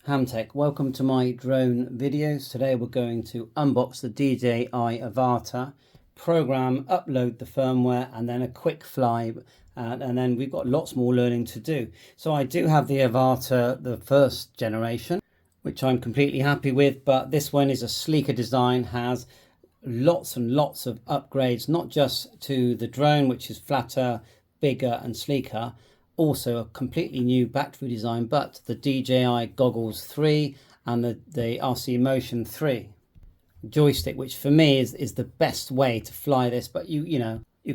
Hamtech, welcome to my drone videos. Today we're going to unbox the Dji Avata, program, upload the firmware, and then a quick fly, and then we've got lots more learning to do. So I do have the Avata, the first generation, which I'm completely happy with, but this one is a sleeker design, has lots and lots of upgrades, not just to the drone, which is flatter, bigger and sleeker, also a completely new battery design, but the DJI Goggles 3 and the RC Motion 3 joystick, which for me is the best way to fly this. But you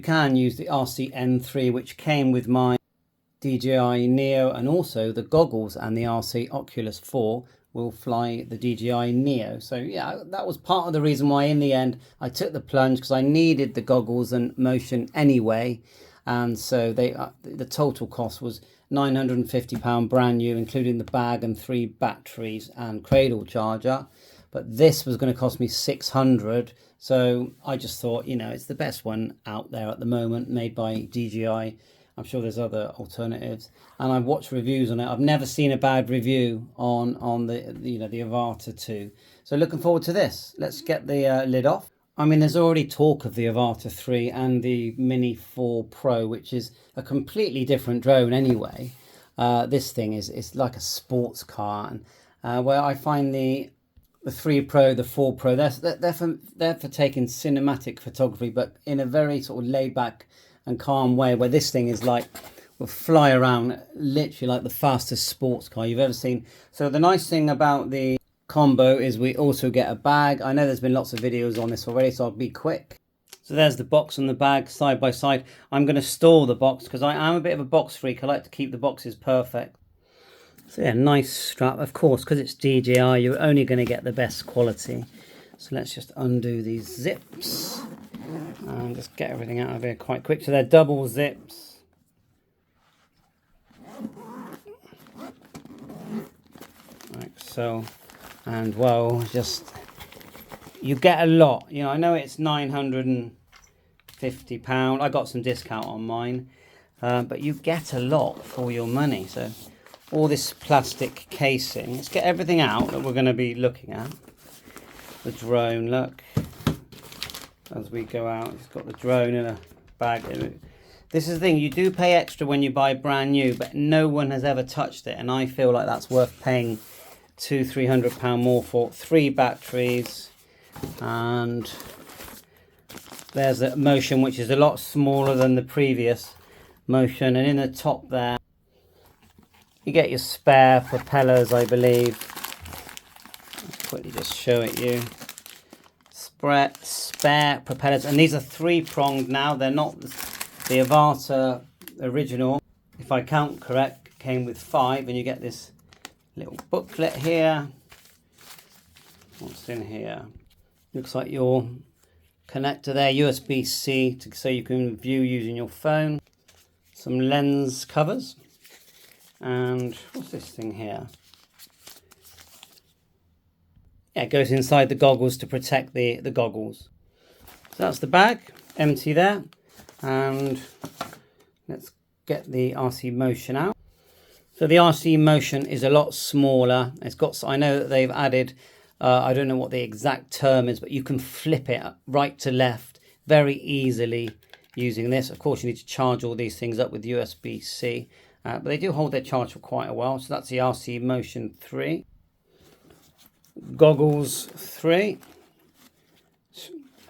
can use the RC-N3, which came with my DJI Neo, and also the goggles and the RC Oculus 4 will fly the DJI Neo. So yeah, that was part of the reason why in the end I took the plunge, because I needed the goggles and motion anyway. And so the total cost was £950 brand new, including the bag and 3 batteries and cradle charger. But this was going to cost me £600. So I just thought, it's the best one out there at the moment, made by DJI. I'm sure there's other alternatives, and I've watched reviews on it. I've never seen a bad review on the Avata 2. So looking forward to this. Let's get the lid off. I mean, there's already talk of the Avata 3 and the Mini 4 Pro, which is a completely different drone anyway. This thing is like a sports car, and where I find the 3 Pro, the 4 Pro, they're for taking cinematic photography, but in a very sort of laid back and calm way, where this thing is like, will fly around literally like the fastest sports car you've ever seen. So the nice thing about the combo is we also get a bag. I know there's been lots of videos on this already, so I'll be quick. So there's the box and the bag side by side. I'm going to store the box because I am a bit of a box freak. I like to keep the boxes perfect. So yeah, nice strap. Of course, because it's DJI, you're only going to get the best quality. So let's just undo these zips and just get everything out of here quite quick. So they're double zips. Like so. And well, just you get a lot. I know it's £950. I got some discount on mine, but you get a lot for your money. So all this plastic casing. Let's get everything out that we're going to be looking at. The drone, look, as we go out, it's got the drone in a bag. This is the thing, you do pay extra when you buy brand new, but no one has ever touched it, and I feel like that's worth paying £200-300 more for. 3 batteries, and there's the Motion, which is a lot smaller than the previous Motion, and in the top there you get your spare propellers, I believe. Let's quickly just show it you. Spare propellers, and these are 3-pronged now. They're not the Avata original, if I count correct, came with 5, and you get this little booklet here. What's in here? Looks like your connector there, USB-C, so you can view using your phone. Some lens covers, and what's this thing here? Yeah, it goes inside the goggles to protect the goggles. So that's the bag, empty there, and let's get the RC Motion out. So the RC Motion is a lot smaller. It's got, I know that they've added, I don't know what the exact term is, but you can flip it right to left very easily using this. Of course, you need to charge all these things up with USB-C, but they do hold their charge for quite a while. So that's the RC Motion 3. Goggles 3,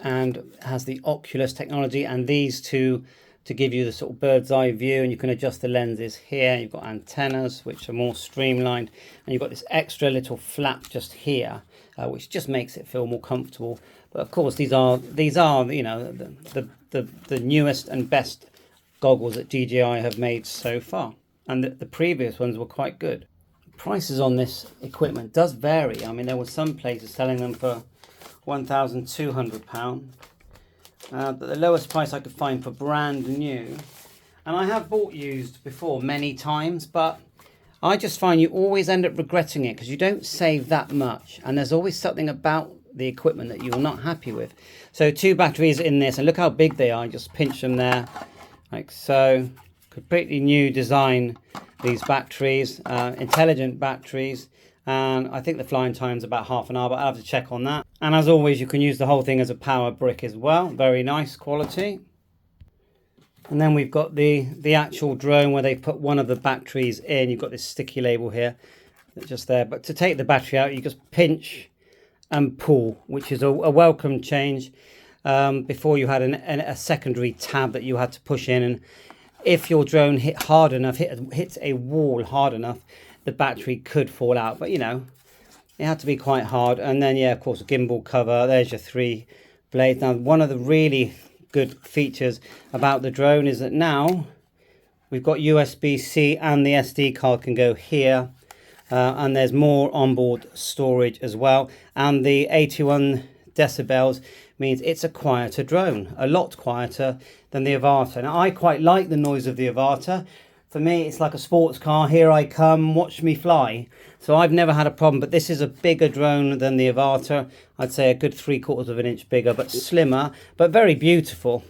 and has the Oculus technology, and these two to give you the sort of bird's eye view, and you can adjust the lenses here. You've got antennas which are more streamlined, and you've got this extra little flap just here, which just makes it feel more comfortable. But of course, these are the newest and best goggles that DJI have made so far, and the previous ones were quite good. Prices on this equipment does vary. I mean, there were some places selling them for £1,200, but the lowest price I could find for brand new, and I have bought used before many times, but I just find you always end up regretting it because you don't save that much, and there's always something about the equipment that you're not happy with. So 2 batteries in this, and look how big they are. Just pinch them there like so. Completely new design, these batteries, intelligent batteries, and I think the flying time's about half an hour, but I'll have to check on that. And as always, you can use the whole thing as a power brick as well. Very nice quality. And then we've got the actual drone where they put one of the batteries in. You've got this sticky label here, just there. But to take the battery out, you just pinch and pull, which is a welcome change. Before you had a secondary tab that you had to push in, and if your drone hits a wall hard enough, the battery could fall out. But you know, it had to be quite hard. And then yeah, of course, a gimbal cover. There's your 3 blades. Now, one of the really good features about the drone is that now we've got USB-C and the SD card can go here, and there's more onboard storage as well. And the 81 decibels means it's a quieter drone, a lot quieter than the Avata. Now, I quite like the noise of the Avata. For me, it's like a sports car. Here I come, watch me fly. So I've never had a problem, but this is a bigger drone than the Avata. I'd say a good 3/4 of an inch bigger, but slimmer, but very beautiful,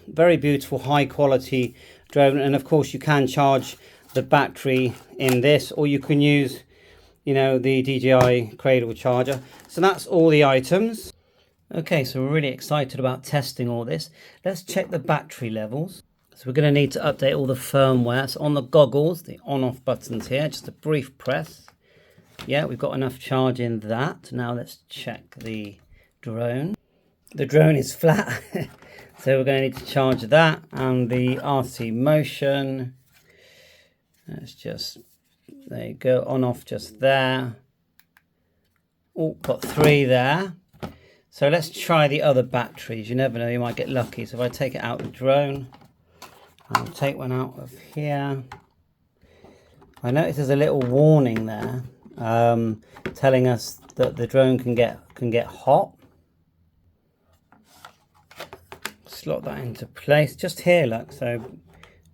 high quality drone. And of course, you can charge the battery in this, or you can use, you know, the DJI cradle charger. So that's all the items. Okay, so we're really excited about testing all this. Let's check the battery levels. So we're going to need to update all the firmware. So on the goggles, the on-off buttons here, just a brief press. Yeah, we've got enough charge in that. Now let's check the drone. The drone is flat, so we're going to need to charge that. And the RC motion, let's just, there you go, on-off just there. Oh, got 3 there. So let's try the other batteries. You never know, you might get lucky. So if I take it out of the drone, I'll take one out of here. I notice there's a little warning there, telling us that the drone can get hot. Slot that into place. Just here, look. So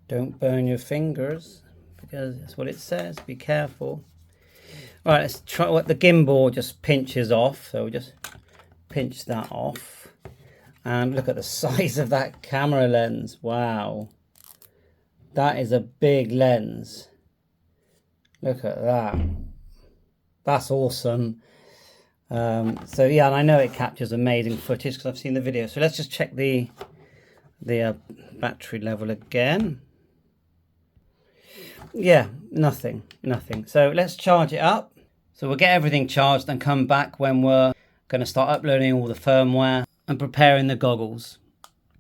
don't burn your fingers, because that's what it says. Be careful. All right, let's try what the gimbal just pinches off. So we just pinch that off, and look at the size of that camera lens. Wow, that is a big lens. Look at that. That's awesome. So yeah, and I know it captures amazing footage because I've seen the video. So let's just check the battery level again. Yeah, nothing. So let's charge it up. So we'll get everything charged and come back when we're going to start uploading all the firmware and preparing the goggles.